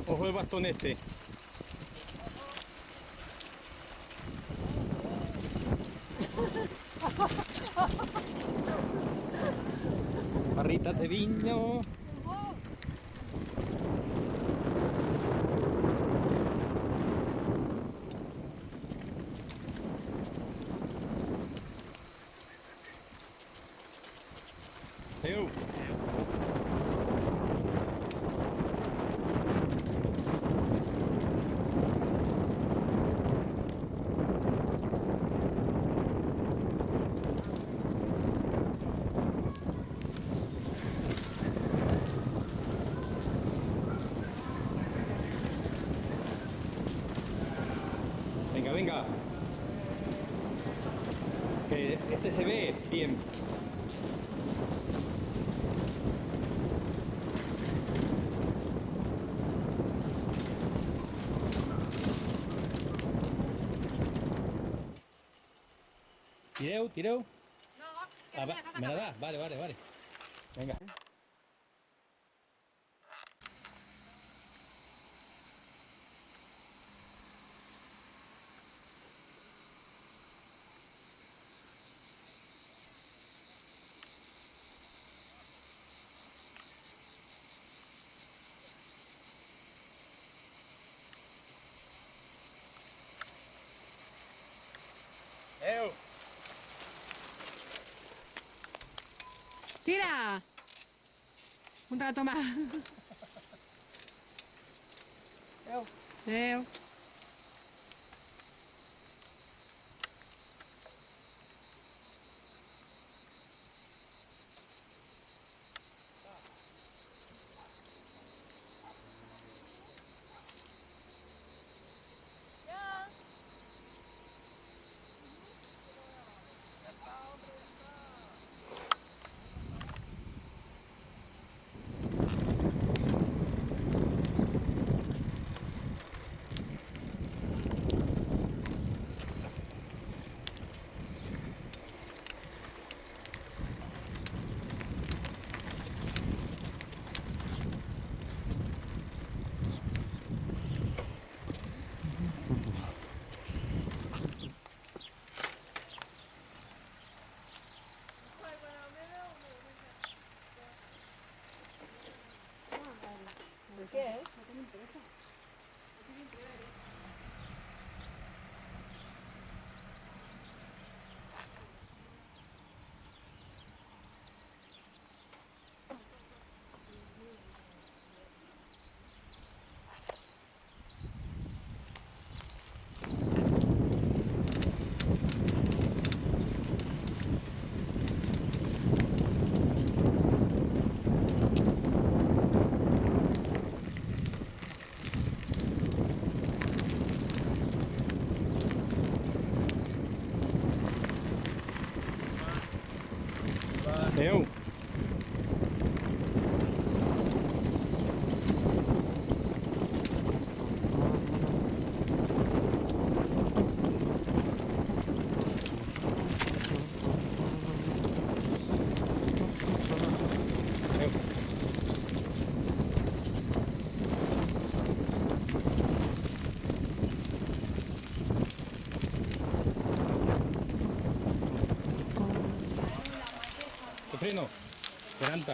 Ojo el bastón este. Barritas de vino. Eu. Venga, venga. Que este se ve bien. Tireu, tireu. No, que Ah, no me me la la das, vale, vale, vale. Venga. Eu. Tira. Un rato más. Eu. Leo. lleno. Adelanta.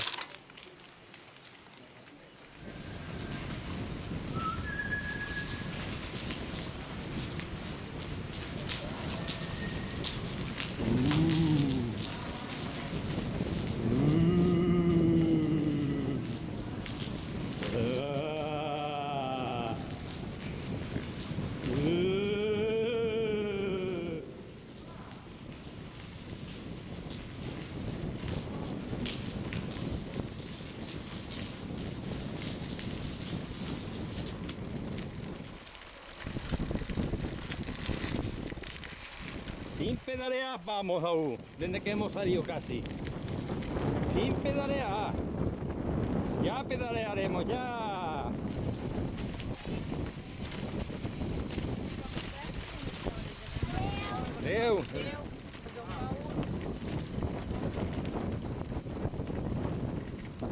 Sin pedalear vamos aún, desde que hemos salido casi. Sin pedalear. Ya pedalearemos, ya. Adeu.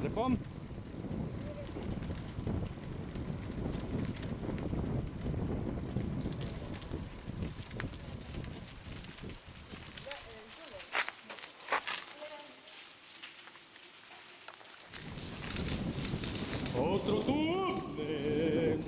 Repom. Otro túnel.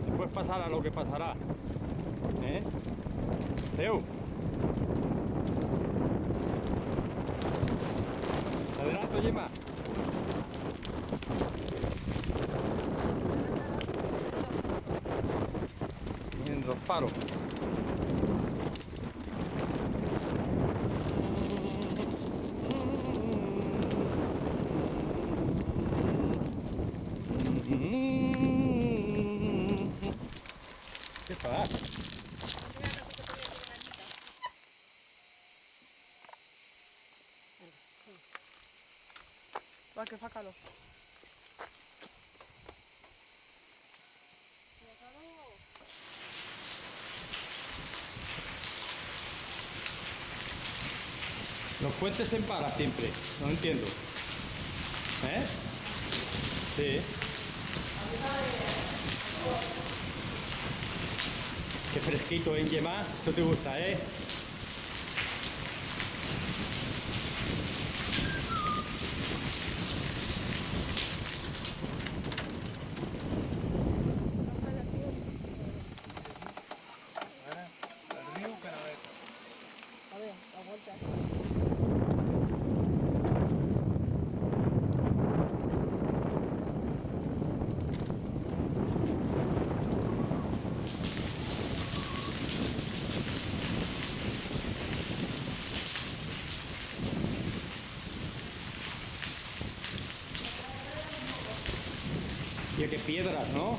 Después pasará lo que pasará. Teo. Te adelanto, Gemma. En los faros. ¿Qué pasa? Va, que fa calor. Los puentes se emparan siempre, no entiendo. ¿Eh? Sí. Qué fresquito, ¿eh, Gemma? Esto te gusta, ¿eh? A ver, la vuelta. Y qué piedras, ¿no?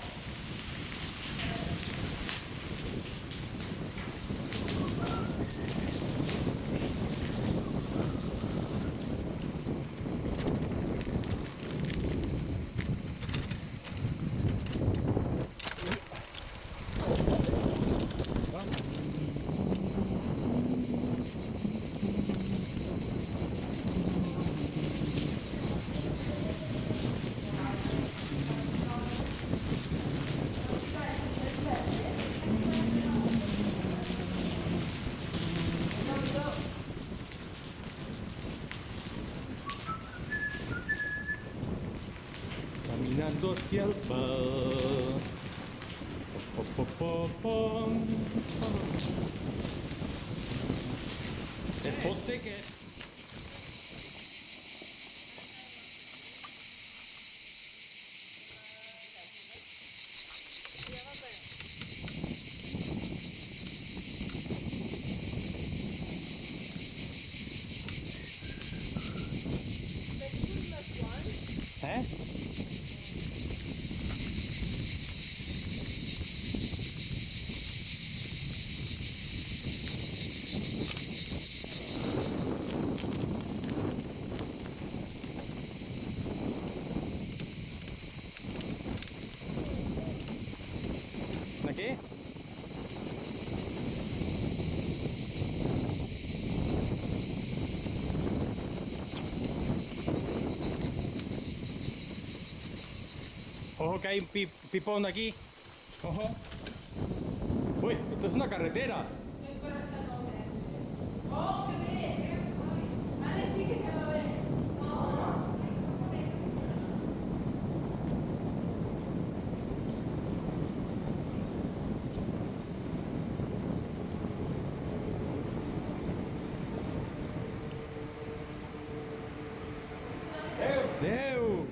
Caminando hacia el mar. Po, po, pom. El poste que ¿eh? que hay un pipón aquí. Ojo. Uy, esto es una carretera. Deu.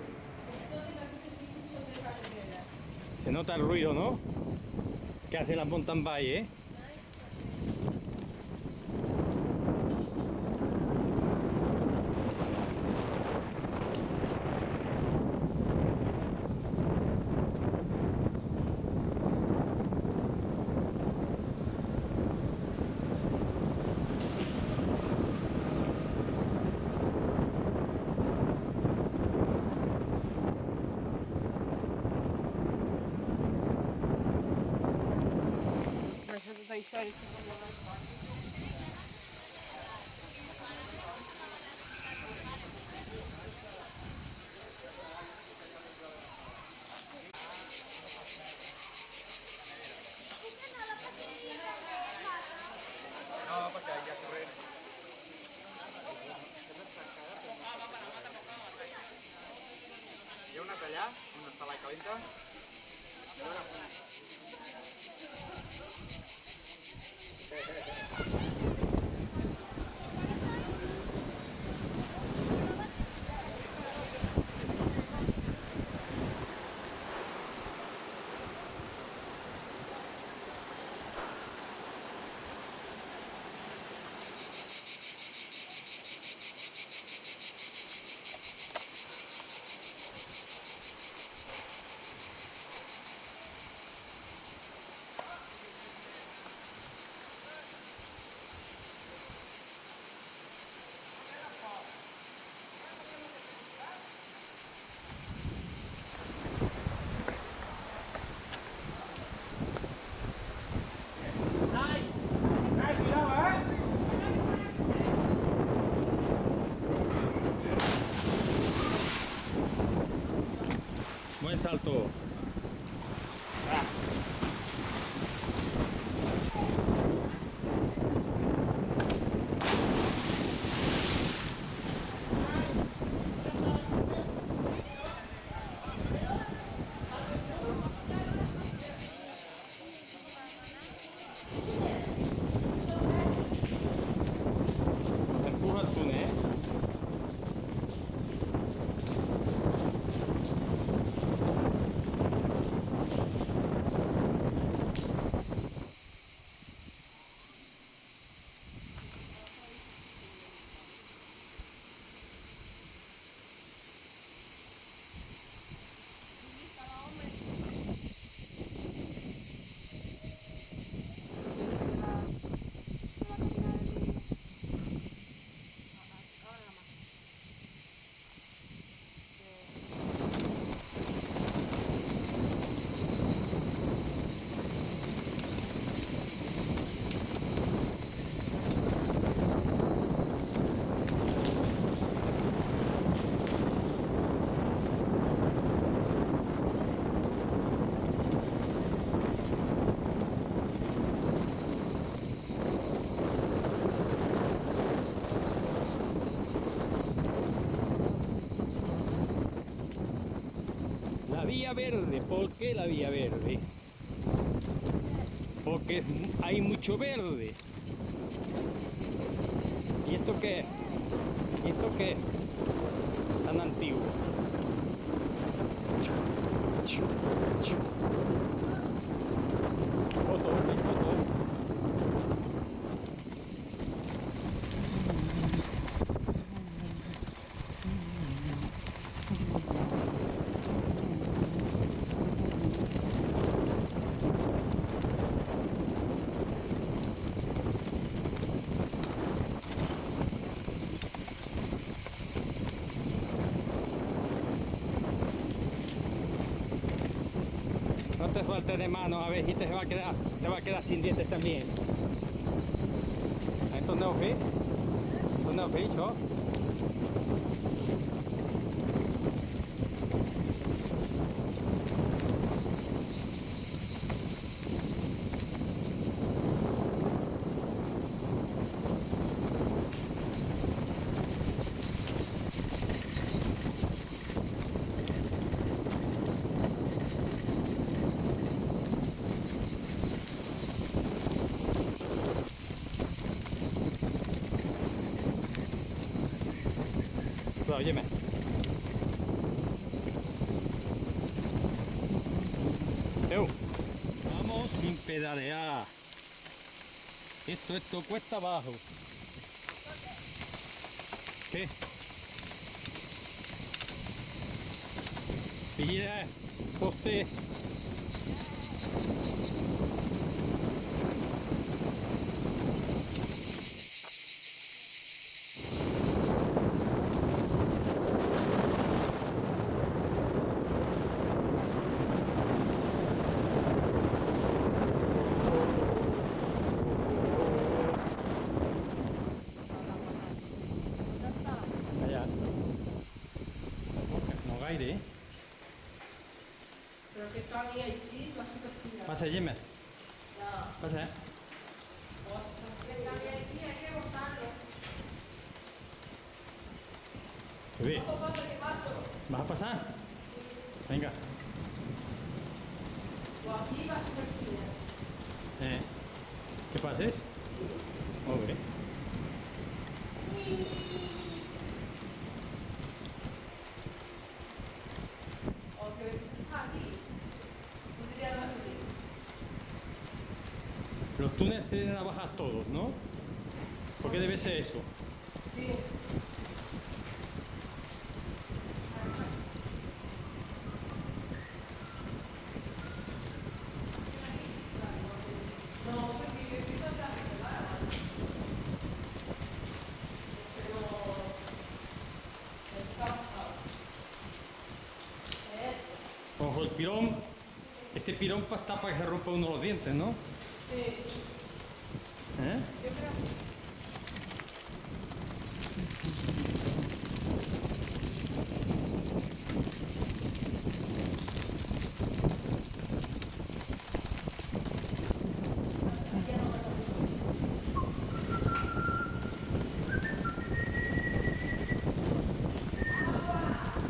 Se nota el ruido, ¿no? Que hace la mountain bike, ¿eh? Essa da história. Hi ha una allà, on està la calenta. Buen salto. Empuja tú, ¿eh? La vía verde, ¿por qué la vía verde? Porque hay mucho verde. ¿Y esto qué es? ¿Y esto qué es? Tan antiguo. Foto, hay foto. No te sueltes de mano, a ver si te va a quedar sin dientes también. Esto no es fit. Esto no es fit, ¿no? óyeme. Vamos sin pedalear. Esto cuesta abajo. ¿Qué? Mira, José. Allá. No gaire, ¿eh? Però que torni així, va ser perfina. Pasa, Gemma. Pasa, ¿eh? Que torni així, hay que botarlo. Bebé, Poco que paso. ¿vas a pasar? Venga. O aquí va ser perfina. ¿Qué pases? Ok. O que está aquí. Podría no venir. Los túneles se deben a bajar todos, ¿no? ¿Por qué debe ser eso? Sí. Ojo, el pirón. Este pirón está para que se rompa uno los dientes, ¿no? Sí. ¿Eh? Yo creo que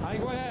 ¡Ay, güey!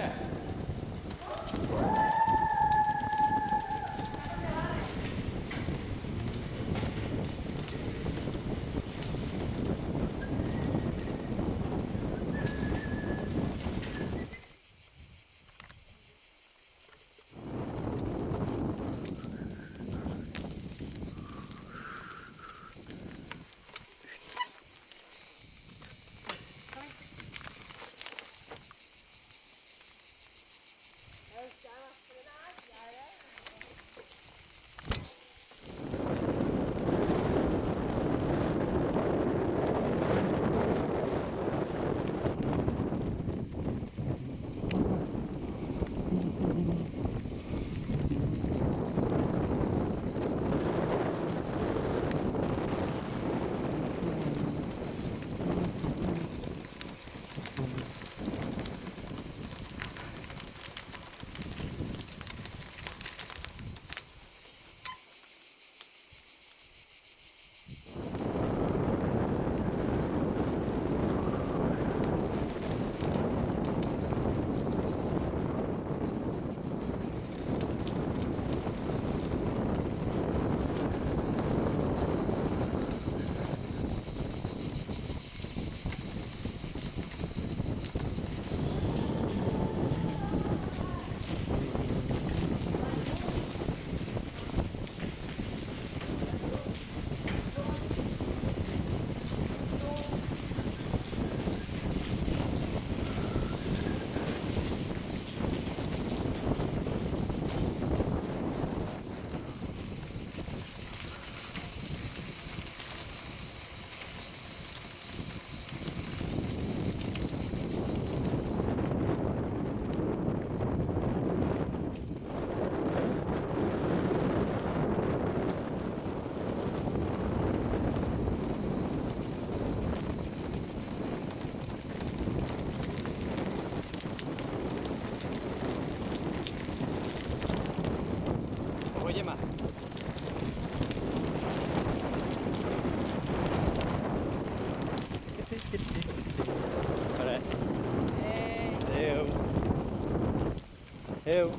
Oye, más. Ahora. Adeu. Adeu.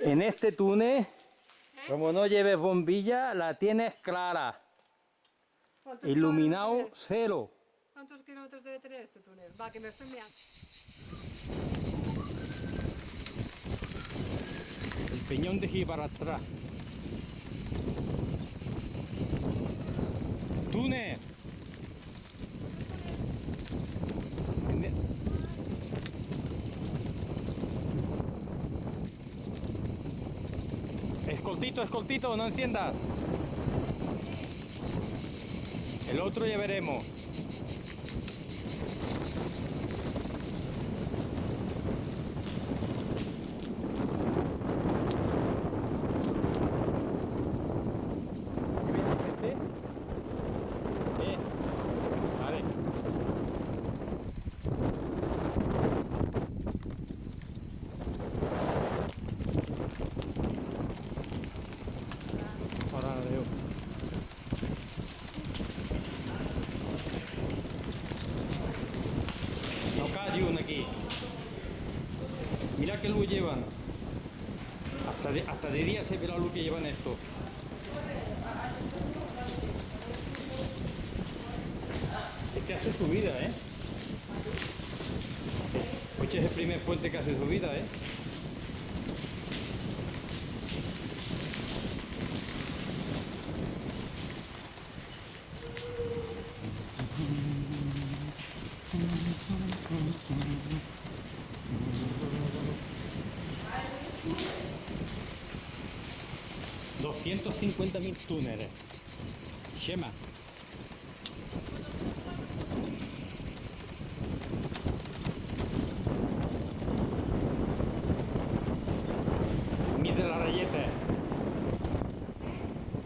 En este túnel, como no lleves bombilla, la tienes clara. Iluminado cero. ¿Cuántos kilómetros debe tener este túnel? Va, que me estoy mirando. El Peñón de Gibraltar. Túnel. Escoltito, escoltito, no enciendas. El otro ya veremos. Vale. Ahora la veo. No cae uno aquí. Mira qué luz llevan. Hasta de día se ve la luz que llevan esto. Este hace subida, ¿eh? Este es el primer puente que hace subida, ¿eh? $250.000 túneles. Chema. Mide la rayeta.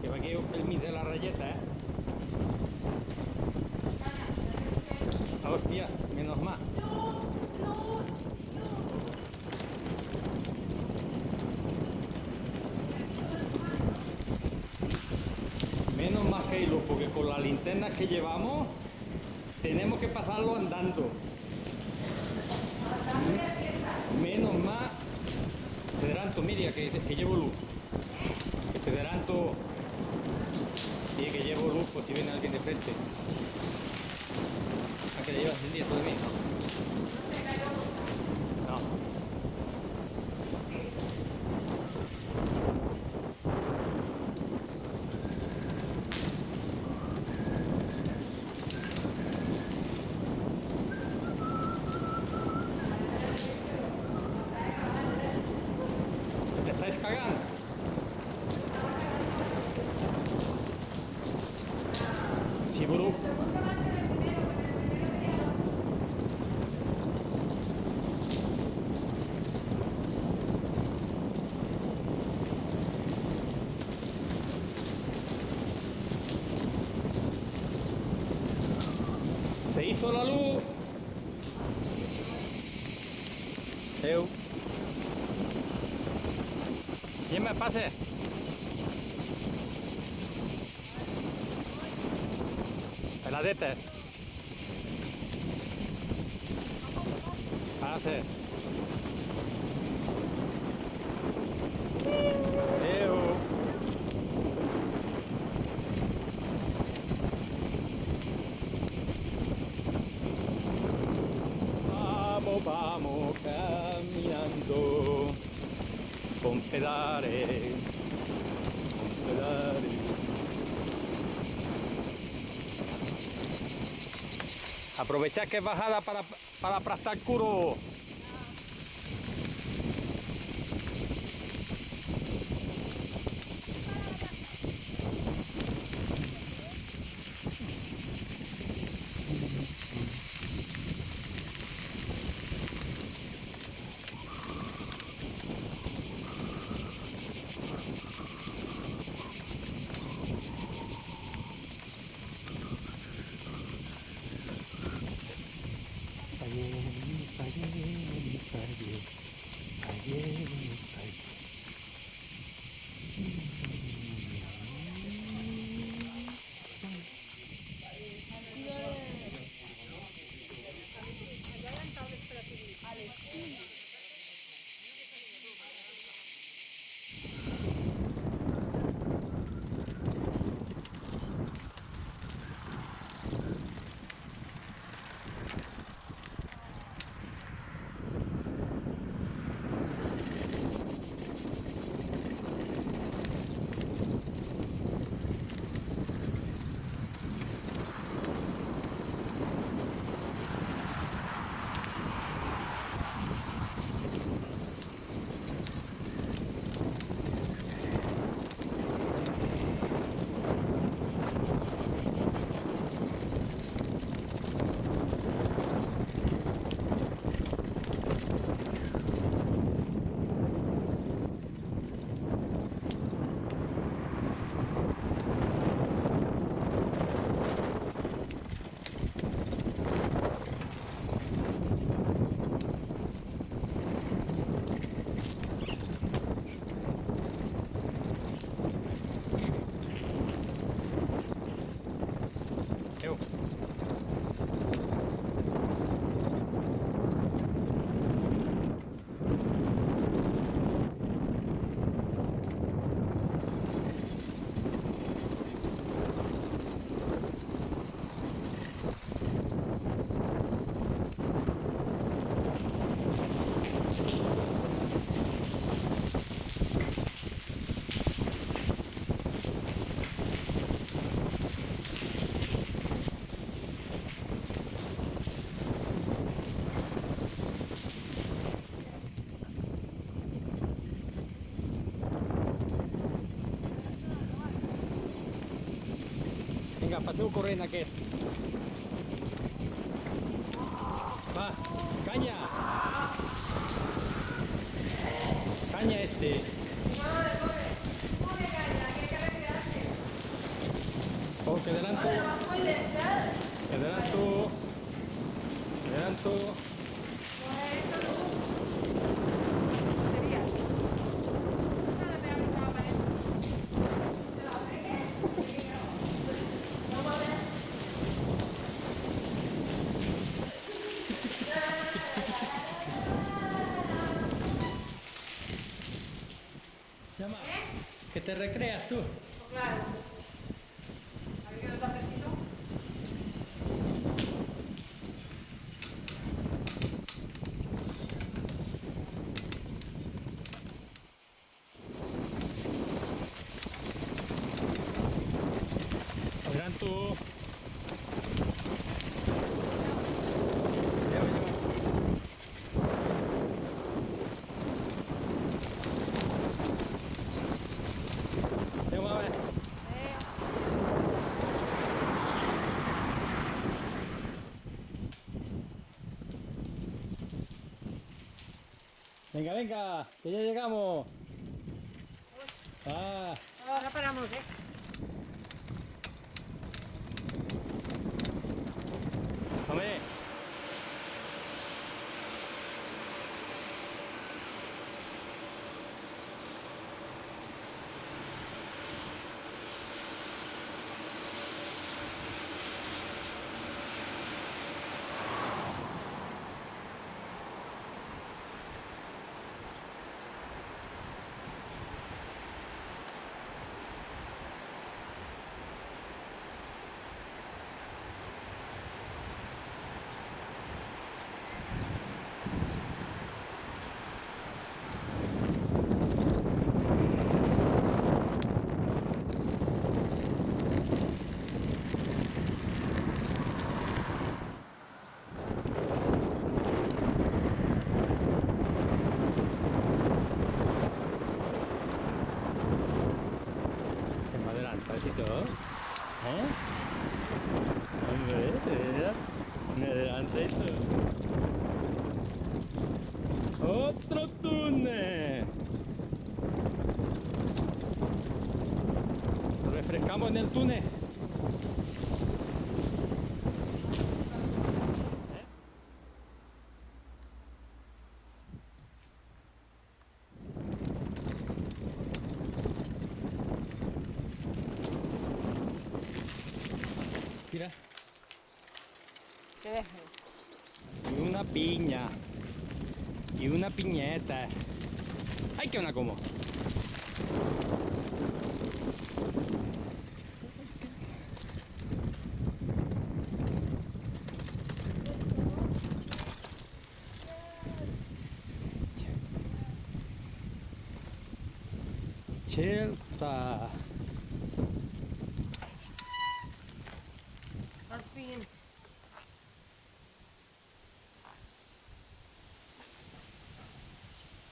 Que va aquí el mide la rayeta, ¿eh? Hostia, menos mal. Menos mal que hay luz, porque con las linternas que llevamos tenemos que pasarlo andando. Menos mal. Te adelanto, Miriam, que llevo luz. Que te adelanto. Y que llevo luz, pues si viene alguien de frente. ¿A que le llevas el día todavía? No. ¿Te estáis cagando? Sí, bro. Se hizo la luz. ¿Quién me pase? Peladete. Pase. Vamos, vamos caminando con pedales, con pedales. Aprovechad que es bajada para aplastar curvo. paseo corrent aquest. Va, caña. Caña este. Oh, que adelanto. Que adelanto. Que adelanto. Llama. Que te recreas tú. Claro. A ver qué nos da fresquito. Adelanto. Llama, llama. Llama, a ver. Venga, venga, que ya llegamos. Ah, Ahora paramos, ¿eh? hombre. Que me adelanta, y todo. ¿Eh? Hombre, mira, me adelanta y todo. ¡Otro túnel! Nos refrescamos en el túnel. Mira, Que deje. y una piña. Y una piñeta. ¡Ay, que una como! Certa.